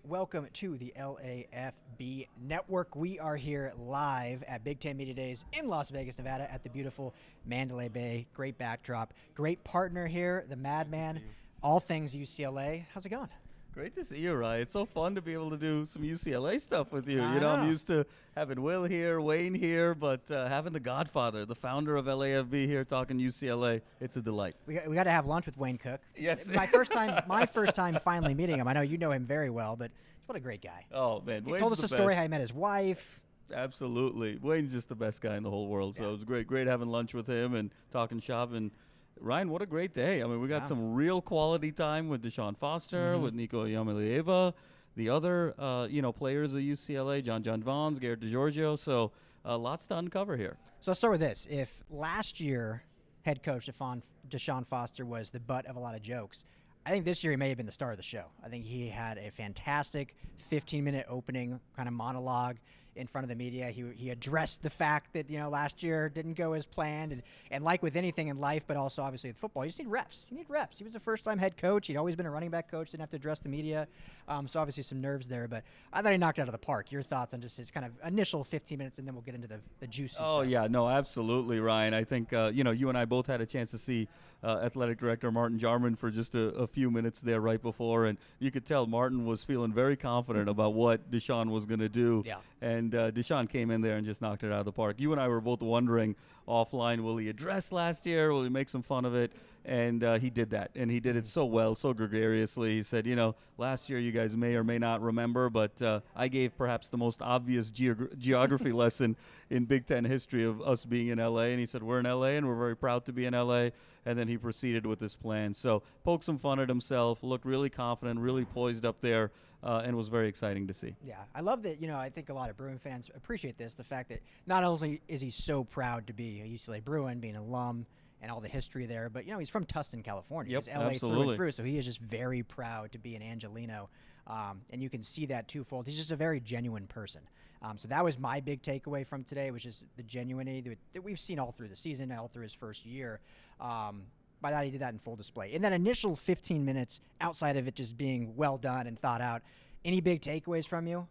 welcome to the LAFB Network. We are here live at Big Ten Media Days in Las Vegas, Nevada at the beautiful Mandalay Bay. Great backdrop. Great partner here, the Madman, all things UCLA. How's it going? Great to see you, Ryan. It's so fun to be able to do some UCLA stuff with you. I know. I'm used to having Will here, Wayne here, but having the Godfather, the founder of LAFB here talking UCLA, it's a delight. We got to have lunch with Wayne Cook. Yes. My first time finally meeting him. I know you know him very well, but what a great guy. Oh, man. He told us the story how he met his wife. Absolutely. Wayne's just the best guy in the whole world, so it was great having lunch with him and talking shop. And Ryan, what a great day. I mean, we got some real quality time with DeShaun Foster, with Nico Iamaleava, the other, players of UCLA, John Vons, Garrett DiGiorgio. So lots to uncover here. So let's start with this. If last year head coach DeShaun Foster was the butt of a lot of jokes, I think this year he may have been the star of the show. I think he had a fantastic 15-minute opening kind of monologue in front of the media. He addressed the fact that, last year didn't go as planned. And like with anything in life, but also obviously with football, you just need reps. You need reps. He was a first-time head coach. He'd always been a running back coach, didn't have to address the media. So obviously some nerves there. But I thought he knocked it out of the park. Your thoughts on just his kind of initial 15 minutes, and then we'll get into the juicy stuff. Oh, yeah. No, absolutely, Ryan. I think, you and I both had a chance to see athletic director Martin Jarman for just a few minutes there right before. And you could tell Martin was feeling very confident about what DeShaun was going to do. Yeah. And DeShaun came in there and just knocked it out of the park. You and I were both wondering offline, will he address last year? Will he make some fun of it? And he did that. And he did it so well, so gregariously. He said, last year you guys may or may not remember, but I gave perhaps the most obvious geography lesson in Big Ten history of us being in L.A. And he said, we're in L.A. and we're very proud to be in L.A. And then he proceeded with this plan. So poked some fun at himself, looked really confident, really poised up there, and was very exciting to see. Yeah, I love that, I think a lot of Bruin fans appreciate this, the fact that not only is he so proud to be a UCLA Bruin, being an alum, and all the history there, but, he's from Tustin, California. Yep, he's LA absolutely. through and through, so he is just very proud to be an Angelino, and you can see that twofold. He's just a very genuine person. So that was my big takeaway from today, which is the genuinity that we've seen all through the season, all through his first year. By that, he did that in full display. In that initial 15 minutes, outside of it just being well done and thought out, any big takeaways from you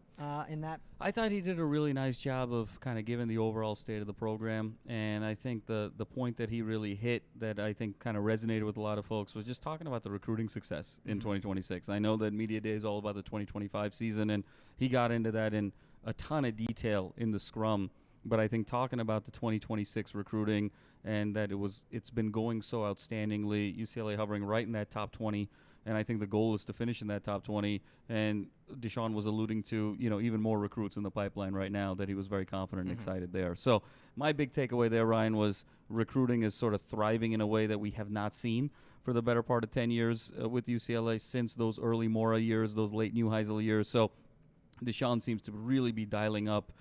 in that? I thought he did a really nice job of kind of giving the overall state of the program, and I think the point that he really hit that I think kind of resonated with a lot of folks was just talking about the recruiting success in 2026. I know that Media Day is all about the 2025 season, and he got into that in a ton of detail in the scrum, but I think talking about the 2026 recruiting and that it's been going so outstandingly, UCLA hovering right in that top 20, and I think the goal is to finish in that top 20. And DeShaun was alluding to, even more recruits in the pipeline right now, that he was very confident and excited there. So my big takeaway there, Ryan, was recruiting is sort of thriving in a way that we have not seen for the better part of 10 years with UCLA since those early Mora years, those late Neuheisel years. So DeShaun seems to really be dialing up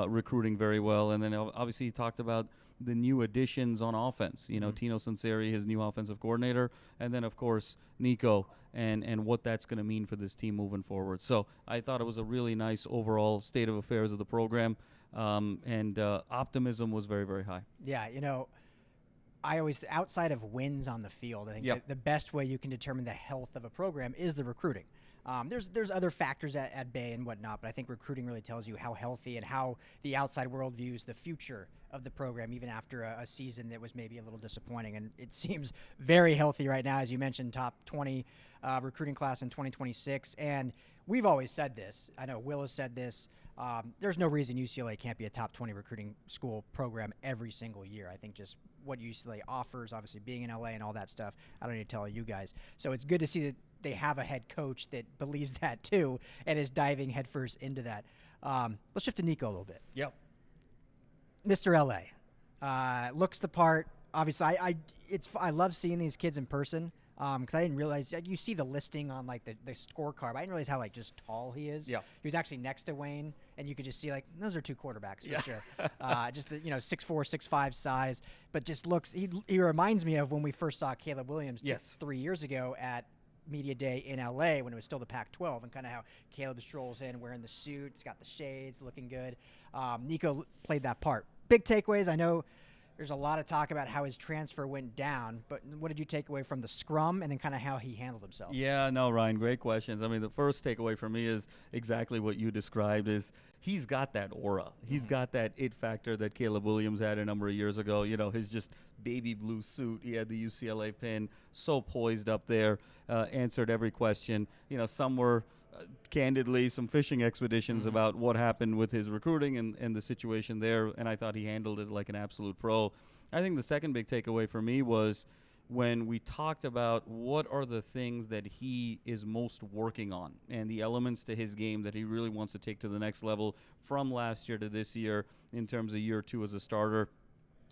recruiting very well. And then obviously he talked about the new additions on offense, Tino Sunseri, his new offensive coordinator, and then, of course, Nico and what that's going to mean for this team moving forward. So I thought it was a really nice overall state of affairs of the program, and optimism was very, very high. Yeah, I always, outside of wins on the field, I think the best way you can determine the health of a program is the recruiting. There's other factors at bay and whatnot, but I think recruiting really tells you how healthy and how the outside world views the future of the program, even after a season that was maybe a little disappointing. And it seems very healthy right now, as you mentioned, top 20 recruiting class in 2026. And we've always said this. I know Will has said this. There's no reason UCLA can't be a top 20 recruiting school program every single year. I think just what UCLA offers, obviously being in LA and all that stuff, I don't need to tell you guys. So it's good to see that they have a head coach that believes that too and is diving headfirst into that. Let's shift to Nico a little bit. Yep. Mr. LA looks the part. Obviously, I love seeing these kids in person because I didn't realize you see the listing on like the scorecard. But I didn't realize how like just tall he is. Yeah. He was actually next to Wayne, and you could just see like those are two quarterbacks for sure. Just the 6'4", 6'5" size, but just looks. He reminds me of when we first saw Caleb Williams 3 years ago at Media Day in LA when it was still the Pac-12, and kind of how Caleb strolls in wearing the suit, he's got the shades, looking good. Nico played that part. Big takeaways. I know There's a lot of talk about how his transfer went down, but what did you take away from the scrum and then kind of how he handled himself? Yeah, no, Ryan, great questions. I mean, the first takeaway for me is exactly what you described is he's got that aura. He's got that it factor that Caleb Williams had a number of years ago. You know, his just baby blue suit. He had the UCLA pin, so poised up there, answered every question. You know, some were candidly some fishing expeditions about what happened with his recruiting and the situation there, and I thought he handled it like an absolute pro. I think the second big takeaway for me was when we talked about what are the things that he is most working on and the elements to his game that he really wants to take to the next level from last year to this year in terms of year 2 as a starter.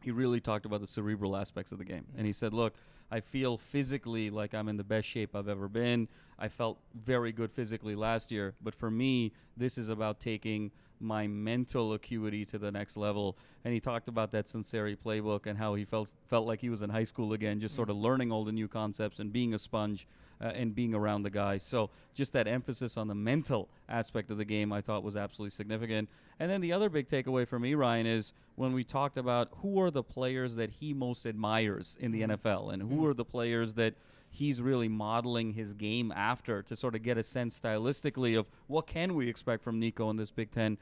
He really talked about the cerebral aspects of the game. And he said, look, I feel physically like I'm in the best shape I've ever been. I felt very good physically last year. But for me, this is about taking my mental acuity to the next level. And he talked about that Sinceri playbook and how he felt like he was in high school again, just sort of learning all the new concepts and being a sponge and being around the guys. So just that emphasis on the mental aspect of the game I thought was absolutely significant. And then the other big takeaway for me, Ryan, is when we talked about who are the players that he most admires in the NFL and who are the players that he's really modeling his game after to sort of get a sense stylistically of what can we expect from Nico in this Big Ten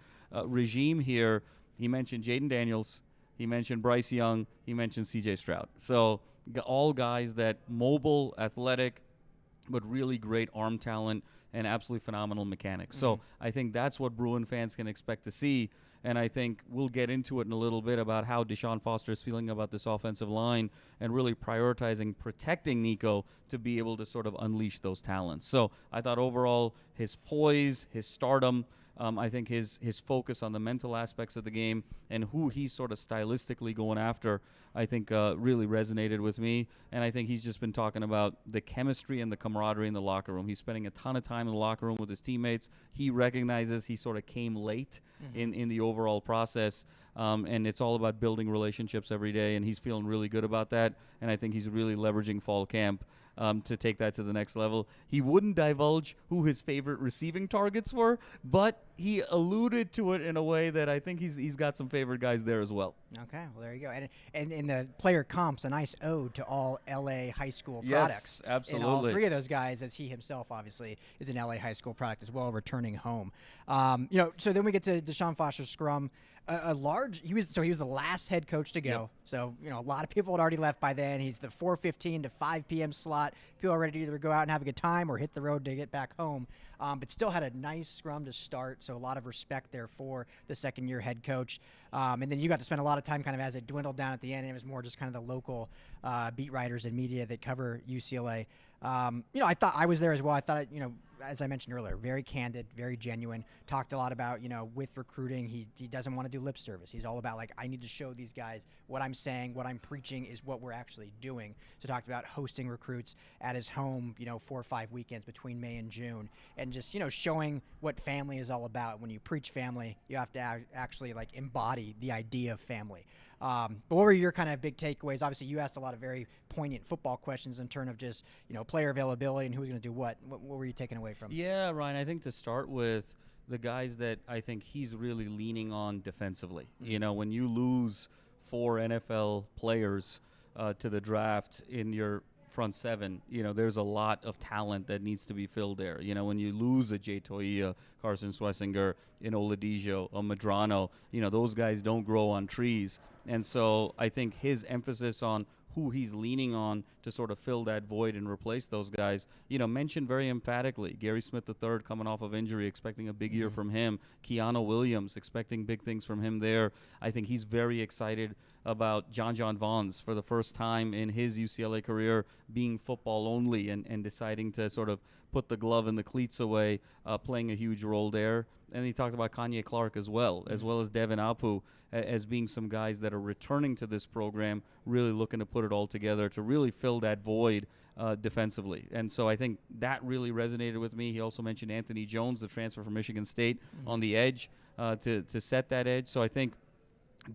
regime here. He mentioned Jaden Daniels. He mentioned Bryce Young. He mentioned C.J. Stroud. So all guys that mobile, athletic, but really great arm talent and absolutely phenomenal mechanics. So I think that's what Bruin fans can expect to see. And I think we'll get into it in a little bit about how DeShaun Foster is feeling about this offensive line and really prioritizing protecting Nico to be able to sort of unleash those talents. So I thought overall his poise, his stardom, I think his focus on the mental aspects of the game and who he's sort of stylistically going after, I think really resonated with me. And I think he's just been talking about the chemistry and the camaraderie in the locker room. He's spending a ton of time in the locker room with his teammates. He recognizes he sort of came late in the overall process. And it's all about building relationships every day, and he's feeling really good about that. And I think he's really leveraging fall camp to take that to the next level. He wouldn't divulge who his favorite receiving targets were, but he alluded to it in a way that I think he's got some favorite guys there as well. Okay, well, there you go. And in the player comps, a nice ode to all LA high school products. Yes, absolutely. And all three of those guys, as he himself obviously is an LA high school product as well, returning home. So then we get to DeShaun Foster's scrum. He was the last head coach to go. Yep. So, a lot of people had already left by then. He's the 4:15 to 5 p.m. slot. People are ready to either go out and have a good time or hit the road to get back home. But still had a nice scrum to start. So a lot of respect there for the second-year head coach. And then you got to spend a lot of time kind of as it dwindled down at the end. And it was more just kind of the local beat writers and media that cover UCLA. I thought I was there as well. I thought, as I mentioned earlier, very candid, very genuine. Talked a lot about, with recruiting, he doesn't want to do lip service. He's all about, I need to show these guys what I'm saying, what I'm preaching is what we're actually doing. So talked about hosting recruits at his home, 4 or 5 weekends between May and June. And just, showing what family is all about. When you preach family, you have to actually, embody the idea of family. But what were your kind of big takeaways? Obviously, you asked a lot of very poignant football questions in terms of just, player availability and who's going to do what. What were you taking away from? Yeah, Ryan, I think to start with, the guys that I think he's really leaning on defensively. When you lose 4 NFL players to the draft in your front seven, there's a lot of talent that needs to be filled there. When you lose a Jay Toia, Carson Swessinger, Oladipo, a Medrano, those guys don't grow on trees. And so I think his emphasis on who he's leaning on to sort of fill that void and replace those guys, mentioned very emphatically. Gary Smith III coming off of injury, expecting a big year from him. Keanu Williams, expecting big things from him there. I think he's very excited about John Vaughns for the first time in his UCLA career being football only and deciding to sort of put the glove and the cleats away, playing a huge role there. And he talked about Kanye Clark as well as Devin Apu as being some guys that are returning to this program, really looking to put it all together to really fill that void defensively. And so I think that really resonated with me. He also mentioned Anthony Jones, the transfer from Michigan State, on the edge to set that edge. So I think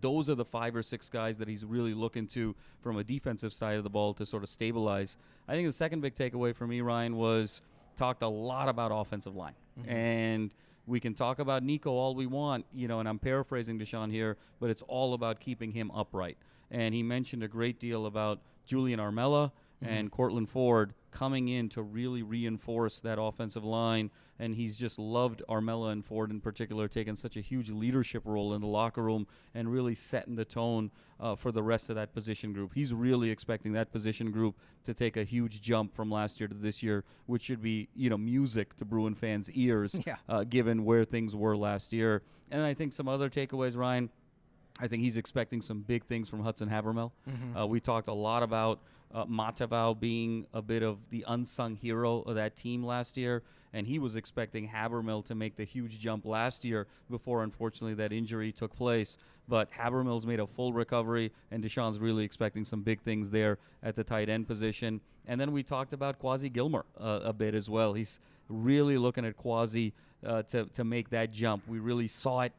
those are the 5 or 6 guys that he's really looking to from a defensive side of the ball to sort of stabilize. I think the second big takeaway for me, Ryan, was talked a lot about offensive line. And we can talk about Nico all we want, and I'm paraphrasing DeShaun here, but it's all about keeping him upright. And he mentioned a great deal about Julian Armella and Cortland Ford coming in to really reinforce that offensive line. And he's just loved Armella and Ford in particular, taking such a huge leadership role in the locker room and really setting the tone for the rest of that position group. He's really expecting that position group to take a huge jump from last year to this year, which should be, music to Bruin fans' ears, given where things were last year. And I think some other takeaways, Ryan, I think he's expecting some big things from Hudson Habermel. We talked a lot about Matavao being a bit of the unsung hero of that team last year, and he was expecting Habermel to make the huge jump last year before, unfortunately, that injury took place. But Habermel's made a full recovery, and DeShaun's really expecting some big things there at the tight end position. And then we talked about Quasi Gilmer a bit as well. He's really looking at Quasi to make that jump. We really saw it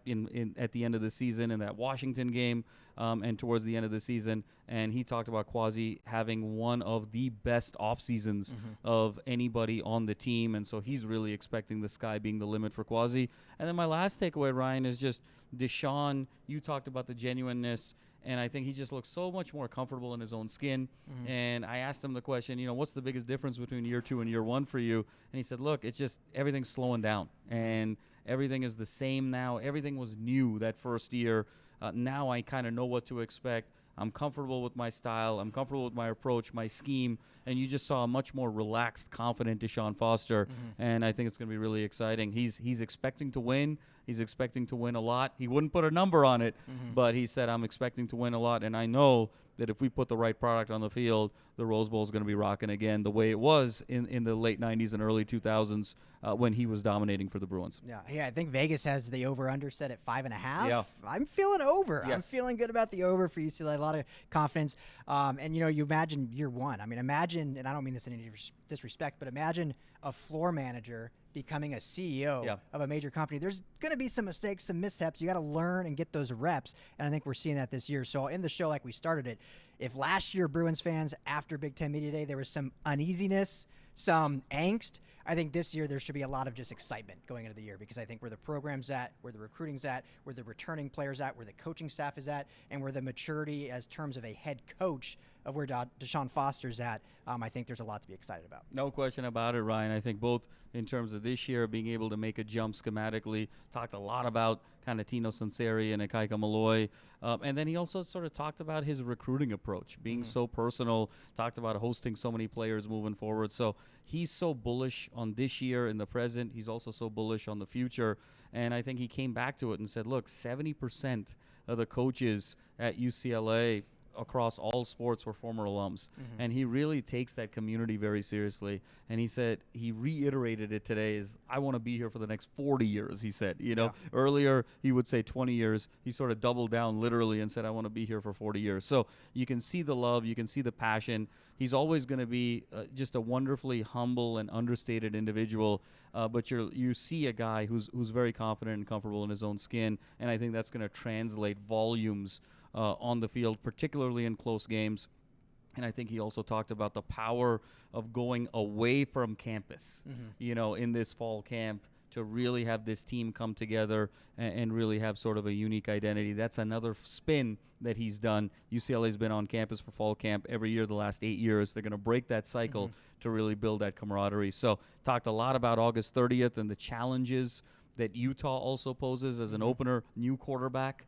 at the end of the season in that Washington game and towards the end of the season. And he talked about Quasi having one of the best off seasons of anybody on the team. And so he's really expecting the sky being the limit for Quasi. And then my last takeaway, Ryan, is just DeShaun. You talked about the genuineness. And I think he just looks so much more comfortable in his own skin. And I asked him the question, what's the biggest difference between year 2 and year 1 for you? And he said, look, it's just everything's slowing down. And everything is the same now. Everything was new that first year. Now I kind of know what to expect. I'm comfortable with my style. I'm comfortable with my approach, my scheme. And you just saw a much more relaxed, confident DeShaun Foster. And I think it's going to be really exciting. He's expecting to win. He's expecting to win a lot. He wouldn't put a number on it, but he said, I'm expecting to win a lot. And I know that if we put the right product on the field, the Rose Bowl is going to be rocking again the way it was in the late 90s and early 2000s when he was dominating for the Bruins. Yeah, I think Vegas has the over-under set at 5.5. Yeah. I'm feeling over. Yes. I'm feeling good about the over for UCLA. A lot of confidence. And, you imagine year 1. I mean, imagine, and I don't mean this in any disrespect, but imagine a floor manager becoming a CEO of a major company. There's going to be some mistakes, some mishaps. You got to learn and get those reps, and I think we're seeing that this year. So in the show, like we started it, if last year Bruins fans, after Big Ten Media Day, there was some uneasiness, some angst, I think this year there should be a lot of just excitement going into the year, because I think where the program's at, where the recruiting's at, where the returning players at, where the coaching staff is at, and where the maturity as terms of a head coach of where DeShaun Foster's at, I think there's a lot to be excited about. No question about it, Ryan. I think both in terms of this year being able to make a jump schematically, talked a lot about kind of Tino Sunseri and Ikaika Malloy. And then he also sort of talked about his recruiting approach, being so personal, talked about hosting so many players moving forward. So he's so bullish on this year in the present. He's also so bullish on the future. And I think he came back to it and said, look, 70% of the coaches at UCLA across all sports were former alums. And he really takes that community very seriously. And he said, he reiterated it today, is I want to be here for the next 40 years, he said. Earlier he would say 20 years. He sort of doubled down literally and said, I want to be here for 40 years. So you can see the love, you can see the passion. He's always going to be just a wonderfully humble and understated individual, but you see a guy who's very confident and comfortable in his own skin, and I think that's going to translate volumes on the field, particularly in close games. And I think he also talked about the power of going away from campus, in this fall camp, to really have this team come together and really have sort of a unique identity. That's another spin that he's done. UCLA's been on campus for fall camp every year the last 8 years. They're going to break that cycle to really build that camaraderie. So talked a lot about August 30th and the challenges that Utah also poses as an opener, new quarterback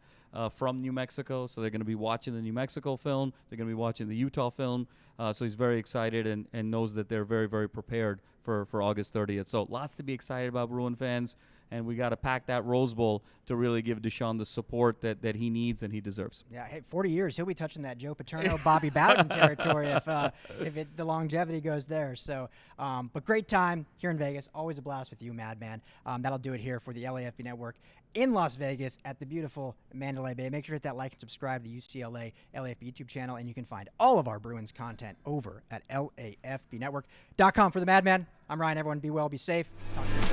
from New Mexico. So they're going to be watching the New Mexico film. They're going to be watching the Utah film. So he's very excited and knows that they're very, very prepared for August 30th. So lots to be excited about, Bruin fans. And we got to pack that Rose Bowl to really give DeShaun the support that he needs and he deserves. Yeah, hey, 40 years, he'll be touching that Joe Paterno, Bobby Bowden territory if the longevity goes there. So, but great time here in Vegas. Always a blast with you, Madman. That'll do it here for the LAFB Network in Las Vegas at the beautiful Mandalay Bay. Make sure to hit that like and subscribe to the UCLA LAFB YouTube channel, and you can find all of our Bruins content over at LAFBnetwork.com. For the Madman, I'm Ryan. Everyone be well, be safe. Talk to you.